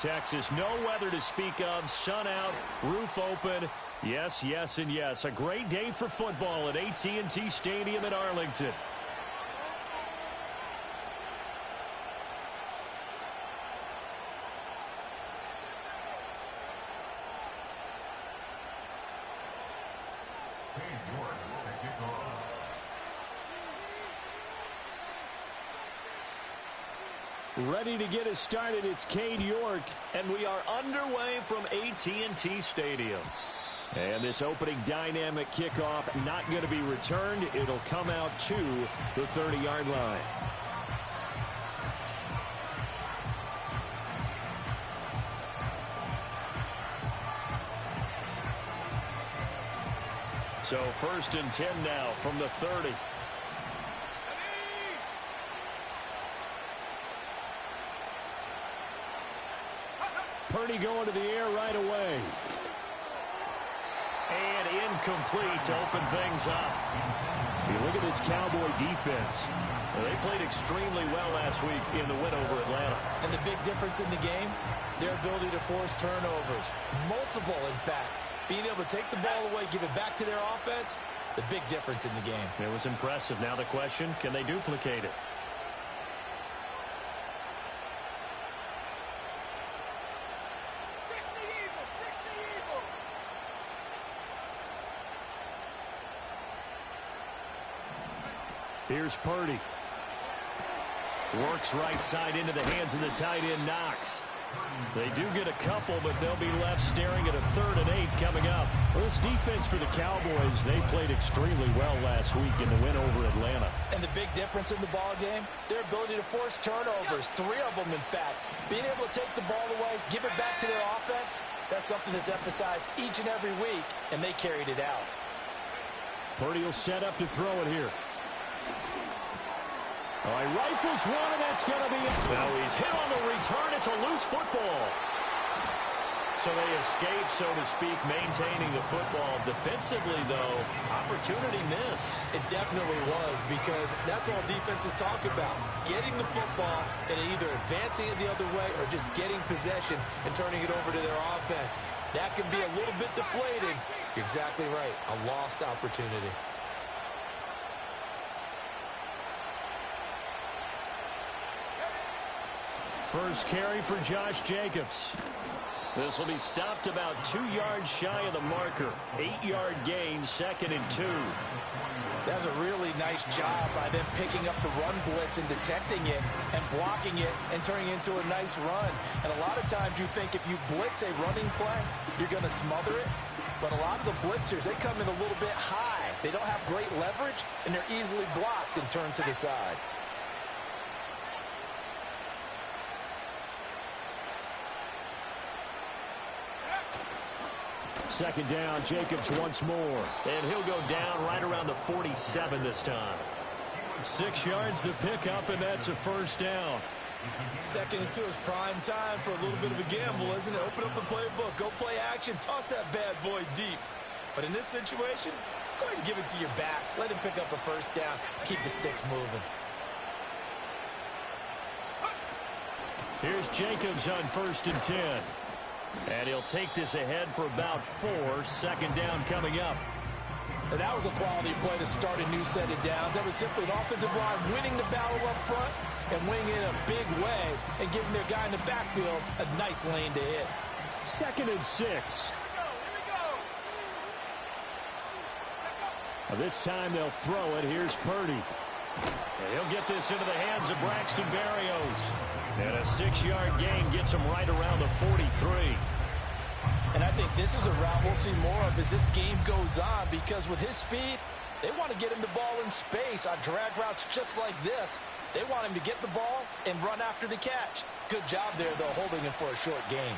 Texas, no weather to speak of, sun out, roof open. Yes, yes, and yes. A great day for football at AT&T Stadium in Arlington. Ready to get us started, it's Cade York, and we are underway from AT&T Stadium. And this opening dynamic kickoff not going to be returned. It'll come out to the 30-yard line. So 1st and 10 now from the 30. Purdy going to the air right away. And incomplete to open things up. You look at this Cowboy defense. They played extremely well last week in the win over Atlanta. And the big difference in the game, their ability to force turnovers. Multiple, in fact. Being able to take the ball away, give it back to their offense, the big difference in the game. It was impressive. Now the question, can they duplicate it? Here's Purdy. Works right side into the hands of the tight end, Knox. They do get a couple, but they'll be left staring at a 3rd and 8 coming up. Well, this defense for the Cowboys, they played extremely well last week in the win over Atlanta. And the big difference in the ball game, their ability to force turnovers, 3 of them in fact. Being able to take the ball away, give it back to their offense, that's something that's emphasized each and every week, and they carried it out. Purdy will set up to throw it here. All right, rifles one, and that's going to be it. Now he's hit on the return. It's a loose football. So they escape, so to speak, maintaining the football. Defensively, though, opportunity miss. It definitely was, because that's all defenses talk about. Getting the football and either advancing it the other way or just getting possession and turning it over to their offense. That can be a little bit deflating. You're exactly right. A lost opportunity. First carry for Josh Jacobs. This will be stopped about 2 yards shy of the marker. 8-yard gain, 2nd and 2. That's a really nice job by them picking up the run blitz and detecting it and blocking it and turning it into a nice run. And a lot of times you think if you blitz a running play, you're going to smother it. But a lot of the blitzers, they come in a little bit high. They don't have great leverage, and they're easily blocked and turned to the side. Second down, Jacobs once more. And he'll go down right around the 47 this time. 6 yards the pickup, and that's a first down. 2nd and 2 is prime time for a little bit of a gamble, isn't it? Open up the playbook, go play action, toss that bad boy deep. But in this situation, go ahead and give it to your back. Let him pick up a first down. Keep the sticks moving. Here's Jacobs on 1st and 10. And he'll take this ahead for about 4. 2nd down coming up. And that was a quality play to start a new set of downs. That was simply an offensive line winning the battle up front and winning in a big way and giving their guy in the backfield a nice lane to hit. 2nd and 6. Now this time they'll throw it. Here's Purdy. And he'll get this into the hands of Braxton Berrios. And a 6-yard gain gets him right around the 43. And I think this is a route we'll see more of as this game goes on, because with his speed, they want to get him the ball in space on drag routes just like this. They want him to get the ball and run after the catch. Good job there, though, holding him for a short gain.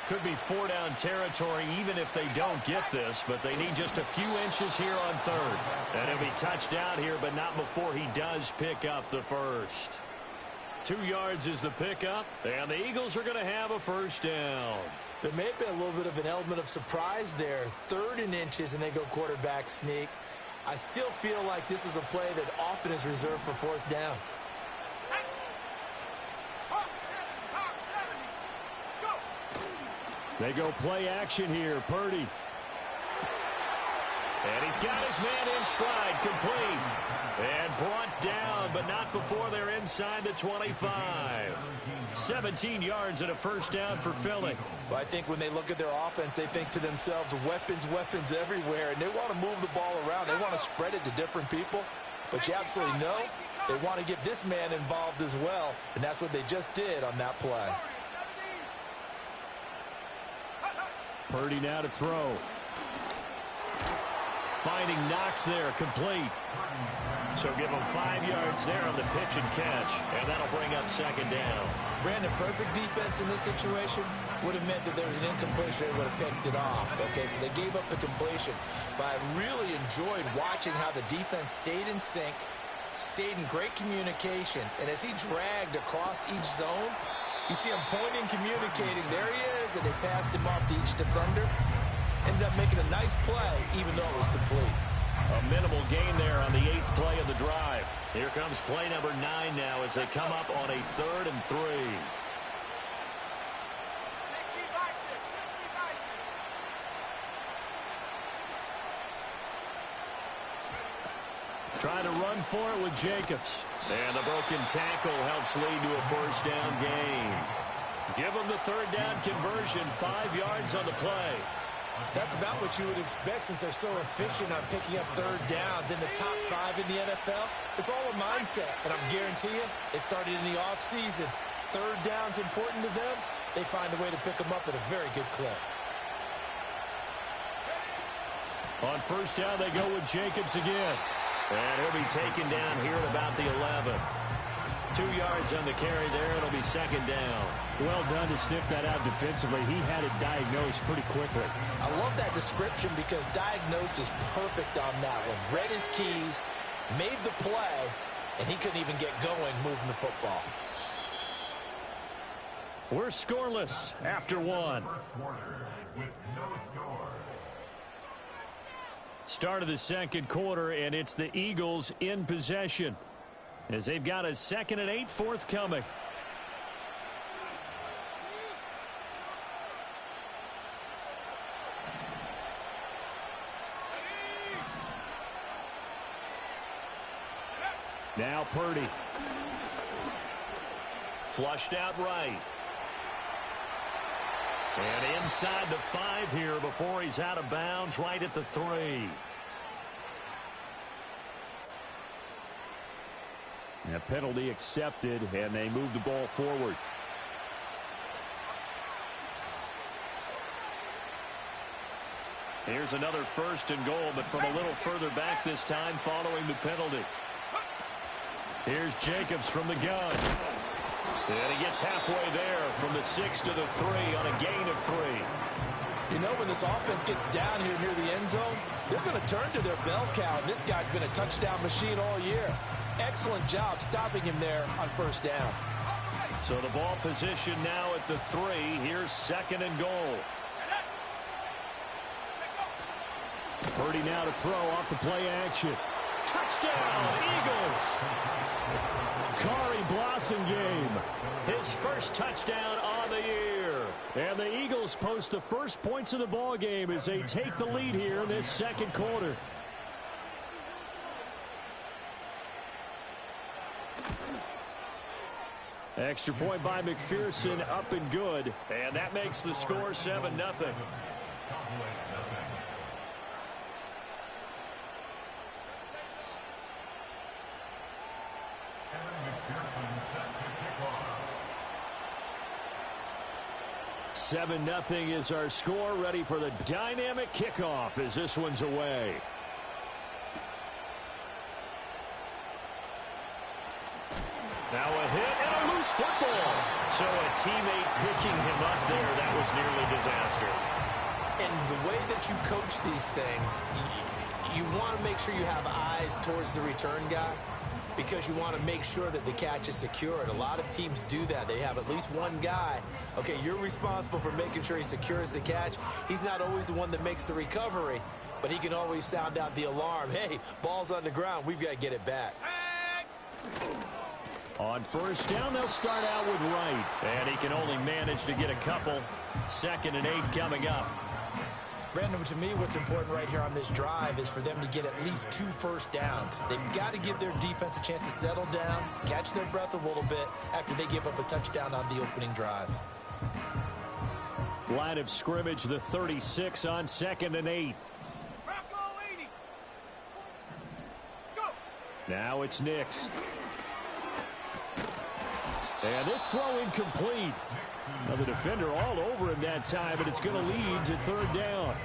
Could be 4-down territory even if they don't get this, but they need just a few inches here on 3rd. And he'll be touched down here, but not before he does pick up the first. 2 yards is the pickup, and the Eagles are going to have a first down. There may have been a little bit of an element of surprise there. 3rd and inches, and they go quarterback sneak. I still feel like this is a play that often is reserved for 4th down. They go play action here. Purdy. And he's got his man in stride, complete. And brought down, but not before they're inside the 25. 17 yards and a first down for Philly. Well, I think when they look at their offense, they think to themselves, weapons, weapons everywhere. And they want to move the ball around. They want to spread it to different people. But you absolutely know they want to get this man involved as well. And that's what they just did on that play. Purdy now to throw. Finding Knox there, complete. So give him 5 yards there on the pitch and catch, and that'll bring up second down. Brandon, perfect defense in this situation would have meant that there was an incompletion. They would have picked it off. Okay, so they gave up the completion. But I really enjoyed watching how the defense stayed in sync, stayed in great communication, and as he dragged across each zone, you see him pointing, communicating. There he is, and they passed him off to each defender. Ended up making a nice play, even though it was complete. A minimal gain there on the 8th play of the drive. Here comes play number 9 now as they come up on a 3rd and 3. Trying to run for it with Jacobs. And the broken tackle helps lead to a first down gain. Give them the 3rd down conversion, 5 yards on the play. That's about what you would expect since they're so efficient on picking up 3rd downs in the top 5 in the NFL. It's all a mindset, and I'm guarantee you, it started in the offseason. 3rd down's important to them. They find a way to pick them up at a very good clip. On first down, they go with Jacobs again. And he'll be taken down here at about the 11. 2 yards on the carry there. It'll be second down. Well done to sniff that out defensively. He had it diagnosed pretty quickly. I love that description because diagnosed is perfect on that one. Read his keys, made the play, and he couldn't even get going moving the football. We're scoreless after 1. Start of the second quarter, and it's the Eagles in possession as they've got a 2nd and 8 forthcoming. Now Purdy. Flushed out right. And inside the 5 here before he's out of bounds right at the 3. A penalty accepted, and they move the ball forward. Here's another 1st and goal, but from a little further back this time following the penalty. Here's Jacobs from the gun. And he gets halfway there from the 6 to the 3 on a gain of 3. You know, when this offense gets down here near the end zone, they're going to turn to their bell cow. And this guy's been a touchdown machine all year. Excellent job stopping him there on first down. So the ball position now at the 3. Here's 2nd and goal. Purdy now to throw off the play action. Touchdown, Eagles! Kari Blasingame, his first touchdown on the year. And the Eagles post the first points of the ball game as they take the lead here in this second quarter. Extra point by McPherson, up and good. And that makes the score 7-0. Seven nothing is our score. Ready for the dynamic kickoff as this one's away. Now a hit and a loose football. So a teammate picking him up there, that was nearly disaster. And the way that you coach these things, you want to make sure you have eyes towards the return guy because you want to make sure that the catch is secured. A lot of teams do that. They have at least one guy. Okay, you're responsible for making sure he secures the catch. He's not always the one that makes the recovery, but he can always sound out the alarm. Hey, ball's on the ground. We've got to get it back. On first down, they'll start out with Wright. And he can only manage to get a couple. 2nd and 8 coming up. Brandon, to me, what's important right here on this drive is for them to get at least 2 first downs. They've got to give their defense a chance to settle down, catch their breath a little bit after they give up a touchdown on the opening drive. Line of scrimmage, the 36 on 2nd and 8. Now it's Nix. And this throw incomplete. Now the defender all over him that time, but it's going to lead to 3rd down.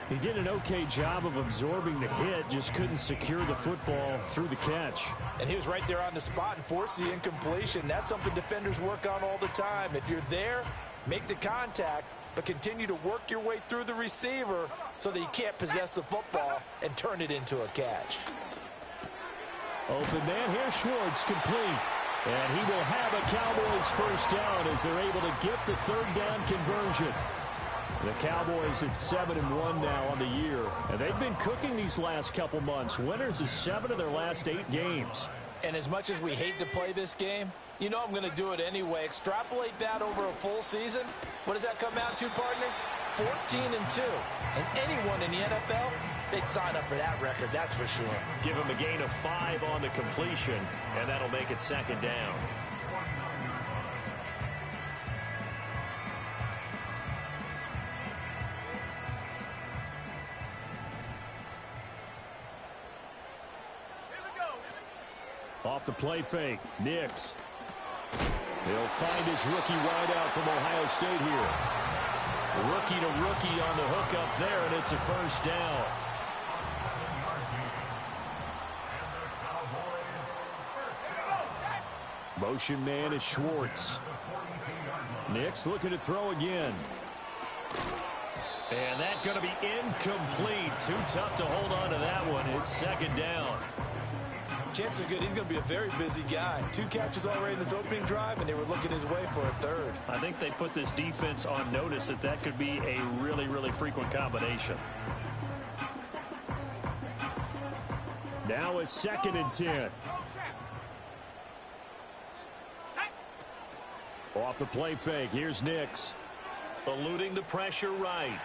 He did an okay job of absorbing the hit, just couldn't secure the football through the catch. And he was right there on the spot and forced the incompletion. That's something defenders work on all the time. If you're there, make the contact, but continue to work your way through the receiver so that you can't possess the football and turn it into a catch. Open man here, Schwartz, complete. And he will have a Cowboys first down as they're able to get the 3rd down conversion. The Cowboys at 7-1 now on the year. And they've been cooking these last couple months. Winners of 7 of their last 8 games. And as much as we hate to play this game, you know I'm going to do it anyway. Extrapolate that over a full season. What does that come out to, partner? 14-2. And anyone in the NFL, they'd sign up for that record, that's for sure. Give him a gain of 5 on the completion, and that'll make it 2nd down. Off the play fake, Nix. He'll find his rookie wideout from Ohio State here. Rookie to rookie on the hook up there, and it's a first down. Motion man is Schwartz. Nix looking to throw again. And that's going to be incomplete. Too tough to hold on to that one. It's 2nd down. Chances are good he's going to be a very busy guy. 2 catches already in this opening drive, and they were looking his way for a 3rd. I think they put this defense on notice that could be a really, really frequent combination. Now it's 2nd and 10. Off the play fake, here's Nix. Eluding the pressure right.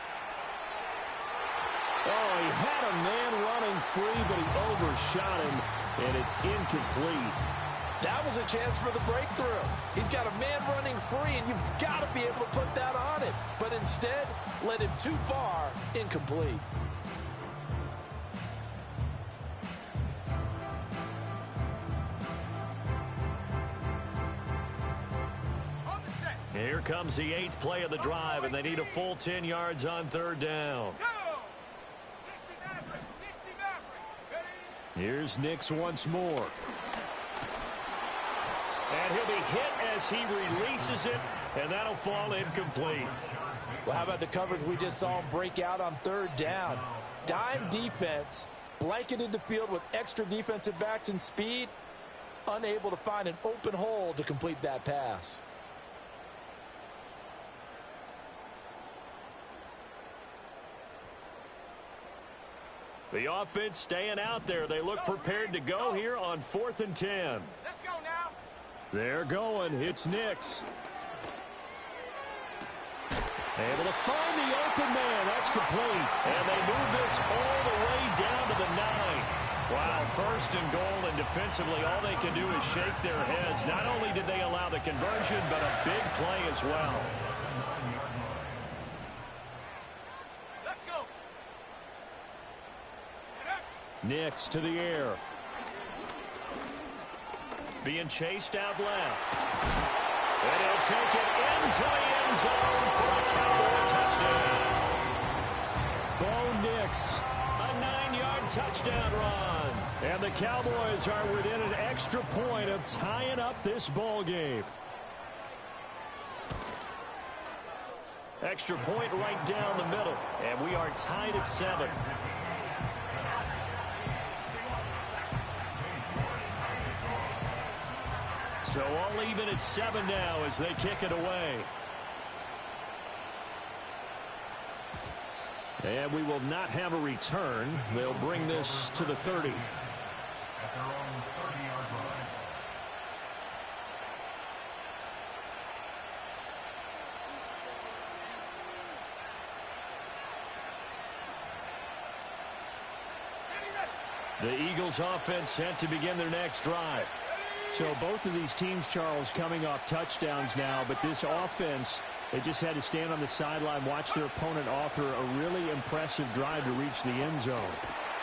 Oh, he had a man running free, but he overshot him. And it's incomplete. That was a chance for the breakthrough. He's got a man running free, and you've got to be able to put that on him. But instead, led him too far, incomplete. Here comes the 8th play of the drive, and they need a full 10 yards on 3rd down. Here's Nix once more. And he'll be hit as he releases it, and that'll fall incomplete. Well, how about the coverage we just saw him break out on 3rd down? Dime defense, blanketed the field with extra defensive backs and speed, unable to find an open hole to complete that pass. The offense staying out there. They look prepared to go here on 4th and 10. Let's go now. They're going. It's Nix. Able to find the open man. That's complete. And they move this all the way down to the 9. Wow, 1st and goal, and defensively all they can do is shake their heads. Not only did they allow the conversion, but a big play as well. Nix to the air. Being chased out left. And he'll take it into the end zone for a Cowboy touchdown. Bo Nix, a 9-yard touchdown run. And the Cowboys are within an extra point of tying up this ball game. Extra point right down the middle. And we are tied at 7. So all even at 7 now as they kick it away. And we will not have a return. They'll bring this to the 30. At their own 30-yard line. The Eagles offense set to begin their next drive. So both of these teams, Charles, coming off touchdowns now, but this offense, they just had to stand on the sideline, watch their opponent author a really impressive drive to reach the end zone.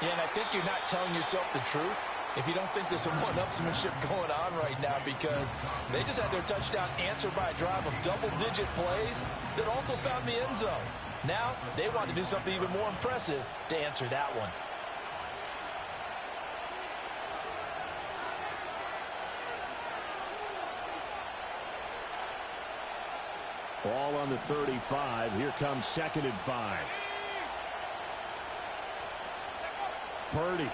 Yeah, and I think you're not telling yourself the truth if you don't think there's some one-upsmanship going on right now, because they just had their touchdown answered by a drive of double-digit plays that also found the end zone. Now they want to do something even more impressive to answer that one. Ball on the 35. Here comes 2nd and 5. Purdy.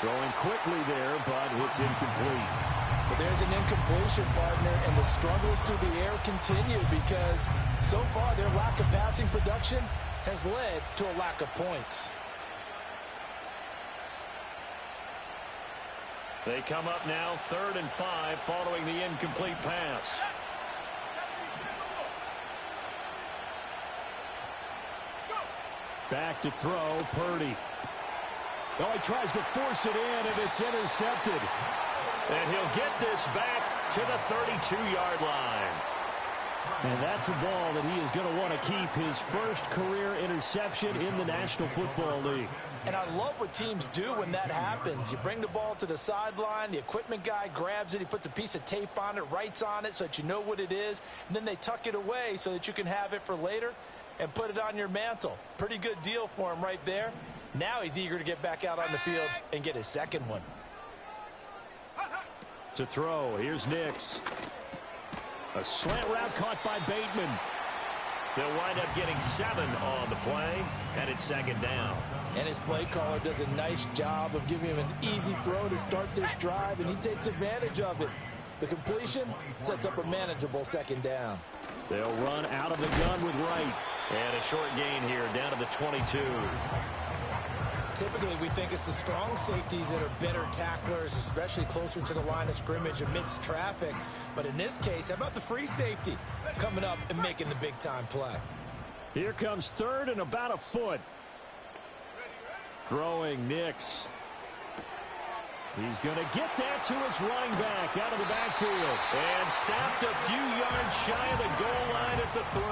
Throwing quickly there, but it's incomplete. But there's an incompletion, partner, and the struggles through the air continue because so far their lack of passing production has led to a lack of points. They come up now 3rd and 5 following the incomplete pass. Back to throw, Purdy. Oh, he tries to force it in, and it's intercepted. And he'll get this back to the 32-yard line. And that's a ball that he is going to want to keep, his first career interception in the National Football League. And I love what teams do when that happens. You bring the ball to the sideline, the equipment guy grabs it, he puts a piece of tape on it, writes on it so that you know what it is, and then they tuck it away so that you can have it for later and put it on your mantle. Pretty good deal for him right there. Now he's eager to get back out on the field and get his second one. To throw, here's Nix. A slant route caught by Bateman. They'll wind up getting 7 on the play, and it's 2nd down. And his play caller does a nice job of giving him an easy throw to start this drive, and he takes advantage of it. The completion sets up a manageable 2nd down. They'll run out of the gun with Wright. And a short gain here down to the 22. Typically, we think it's the strong safeties that are better tacklers, especially closer to the line of scrimmage amidst traffic. But in this case, how about the free safety coming up and making the big-time play? Here comes 3rd and about a foot. Throwing Nix. He's going to get that to his running back out of the backfield. And stopped a few yards shy of the goal line at the 3.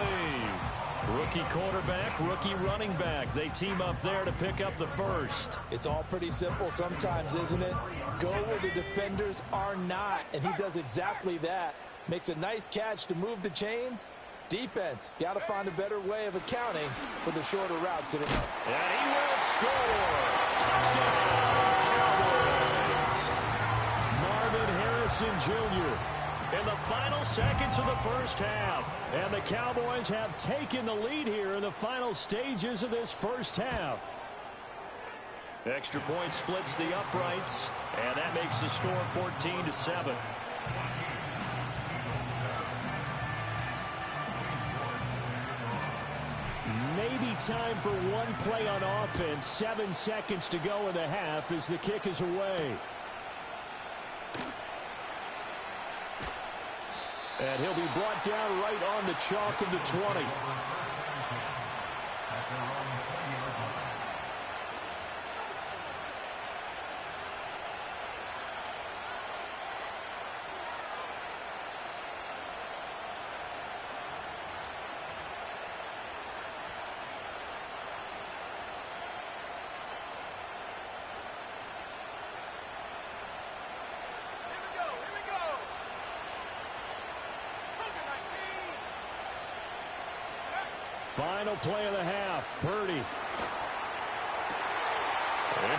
Rookie quarterback, rookie running back. They team up there to pick up the first. It's all pretty simple sometimes, isn't it? Go where the defenders are not, and he does exactly that. Makes a nice catch to move the chains. Defense, got to find a better way of accounting for the shorter routes. And he will score. Touchdown, Cowboys. Marvin Harrison Jr. in the final seconds of the first half. And the Cowboys have taken the lead here in the final stages of this first half. Extra point splits the uprights, and that makes the score 14-7. Maybe time for one play on offense. 7 seconds to go in the half as the kick is away. And he'll be brought down right on the chalk of the 20. Final play of the half, Purdy. And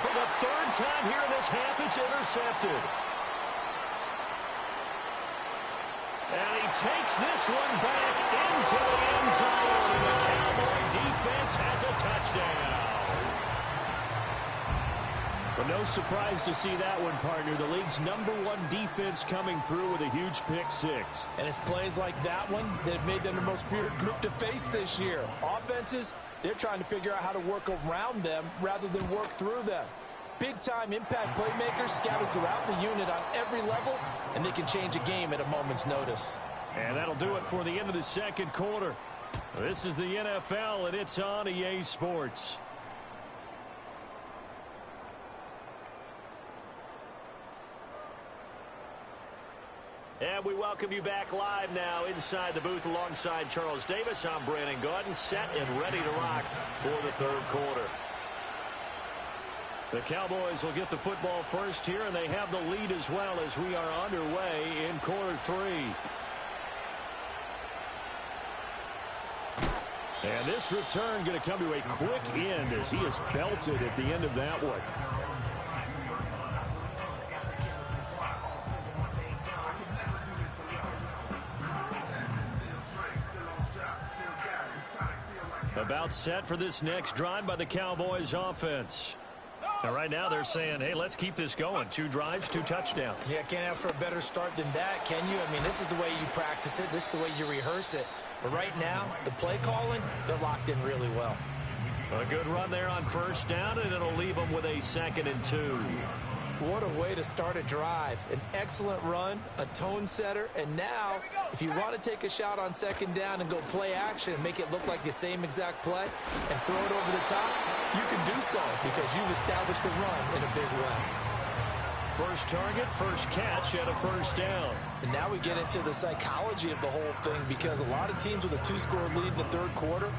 for the 3rd time here in this half, it's intercepted. And he takes this one back into the end zone, and the Cowboy defense has a touchdown. But no surprise to see that one, partner. The league's #1 defense coming through with a huge pick-6. And it's plays like that one that have made them the most feared group to face this year. Offenses, they're trying to figure out how to work around them rather than work through them. Big-time impact playmakers scattered throughout the unit on every level, and they can change a game at a moment's notice. And that'll do it for the end of the second quarter. This is the NFL, and it's on EA Sports. And we welcome you back live now inside the booth alongside Charles Davis. I'm Brandon Gaudin, set and ready to rock for the third quarter. The Cowboys will get the football first here, and they have the lead as well as we are underway in quarter three. And this return going to come to a quick end as he is belted at the end of that one. About set for this next drive by the Cowboys offense. And right now they're saying, hey, let's keep this going. 2 drives, 2 touchdowns. Yeah, can't ask for a better start than that, can you? I mean, this is the way you practice it. This is the way you rehearse it. But right now, the play calling, they're locked in really well. A good run there on first down, and it'll leave them with a 2nd and 2. What a way to start a drive. An excellent run, a tone setter, and now, if you want to take a shot on 2nd down and go play action and make it look like the same exact play and throw it over the top, you can do so because you've established the run in a big way. First target, first catch, and a first down. And now we get into the psychology of the whole thing because a lot of teams with a 2-score lead in the third quarter,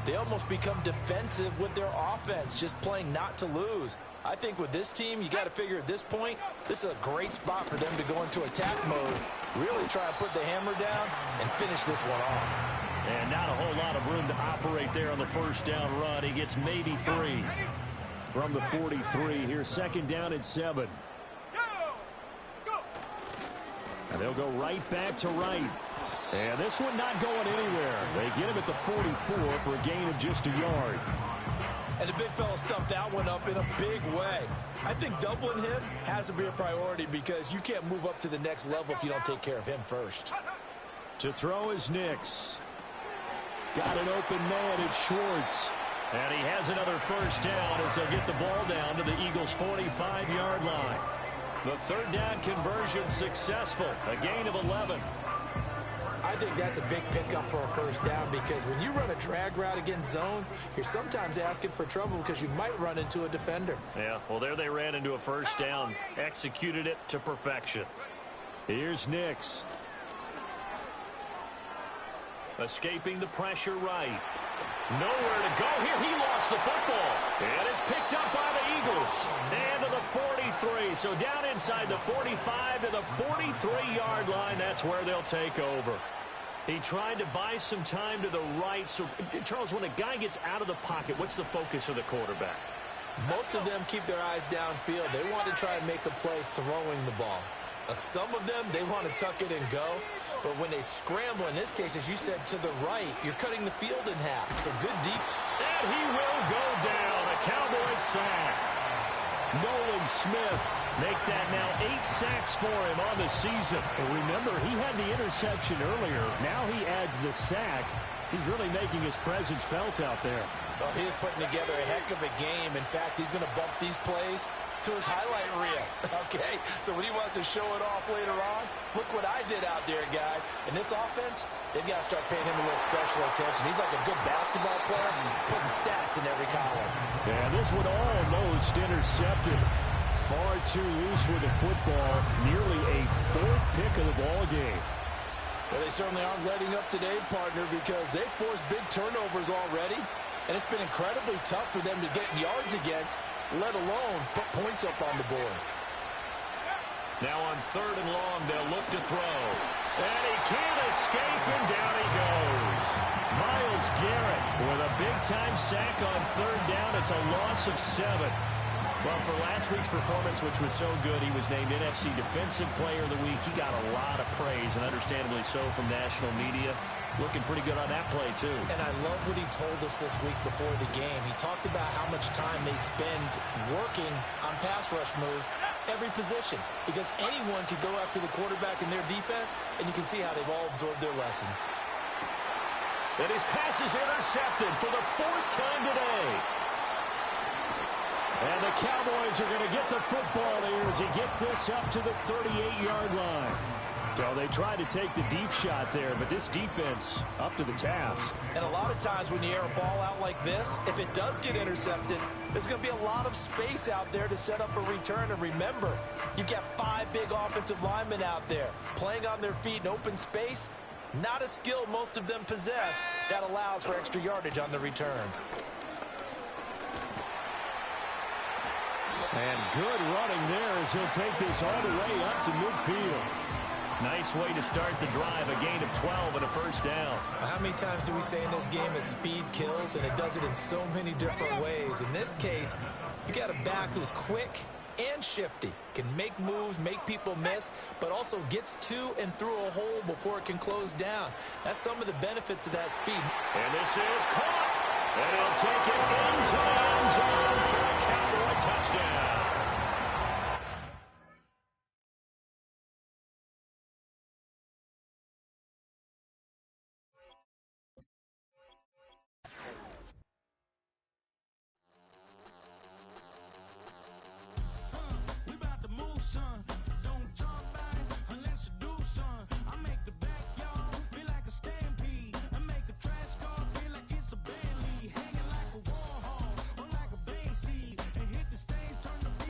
they almost become defensive with their offense, just playing not to lose. I think with this team, you got to figure at this point, this is a great spot for them to go into attack mode, really try and put the hammer down and finish this one off. And not a whole lot of room to operate there on the first down run. He gets maybe 3. From the 43, here's 2nd down and 7. And they'll go right back to right. And this one not going anywhere. They get him at the 44 for a gain of just a yard. And the big fella stuffed that one up in a big way. I think doubling him has to be a priority because you can't move up to the next level if you don't take care of him first. To throw is Nix. Got an open man, it's Schwartz. And he has another first down as they'll get the ball down to the Eagles' 45-yard line. The third down conversion successful, a gain of 11. I think that's a big pickup for a first down because when you run a drag route against zone, you're sometimes asking for trouble because you might run into a defender. Yeah, well, there they ran into a first down, executed it to perfection. Here's Nix. Escaping the pressure right. Nowhere to go here. He lost the football. And it's picked up by the Eagles. And to the 43. So down inside the 45 to the 43-yard line. That's where they'll take over. He tried to buy some time to the right. So, Charles, when a guy gets out of the pocket, what's the focus of the quarterback? Most of them keep their eyes downfield. They want to try and make a play throwing the ball. Some of them, they want to tuck it and go. But when they scramble, in this case, as you said, to the right, you're cutting the field in half. So good deep. And he will go down. A Cowboys sack. Nolan Smith. Make that now 8 sacks for him on the season. Well, remember, he had the interception earlier. Now he adds the sack. He's really making his presence felt out there. Well, he is putting together a heck of a game. In fact, he's going to bump these plays to his highlight reel, okay? So when he wants to show it off later on, look what I did out there, guys. In this offense, they've got to start paying him a little special attention. He's like a good basketball player, putting stats in every column. Yeah, this one almost intercepted. Far too loose with the football. Nearly a 4th pick of the ball game. Well, they certainly aren't letting up today, partner, because they've forced big turnovers already, and it's been incredibly tough for them to get yards against, let alone put points up on the board. Now on 3rd and long, they'll look to throw. And he can't escape, and down he goes. Myles Garrett with a big-time sack on 3rd down. It's a loss of 7. Well, for last week's performance, which was so good, he was named NFC Defensive Player of the Week. He got a lot of praise, and understandably so, from national media. Looking pretty good on that play, too. And I love what he told us this week before the game. He talked about how much time they spend working on pass rush moves, every position, because anyone could go after the quarterback in their defense, and you can see how they've all absorbed their lessons. And his pass is intercepted for the 4th time today. And the Cowboys are going to get the football here as he gets this up to the 38-yard line. Well, they tried to take the deep shot there, but this defense up to the task. And a lot of times when you air a ball out like this, if it does get intercepted, there's going to be a lot of space out there to set up a return. And remember, you've got 5 big offensive linemen out there playing on their feet in open space. Not a skill most of them possess. That allows for extra yardage on the return. And good running there as he'll take this all the way up to midfield. Nice way to start the drive, a gain of 12 and a first down. How many times do we say in this game that speed kills, and it does it in so many different ways? In this case, you got a back who's quick and shifty, can make moves, make people miss, but also gets to and through a hole before it can close down. That's some of the benefits of that speed. And this is caught. And he'll take it into the end zone for a Cowboy touchdown.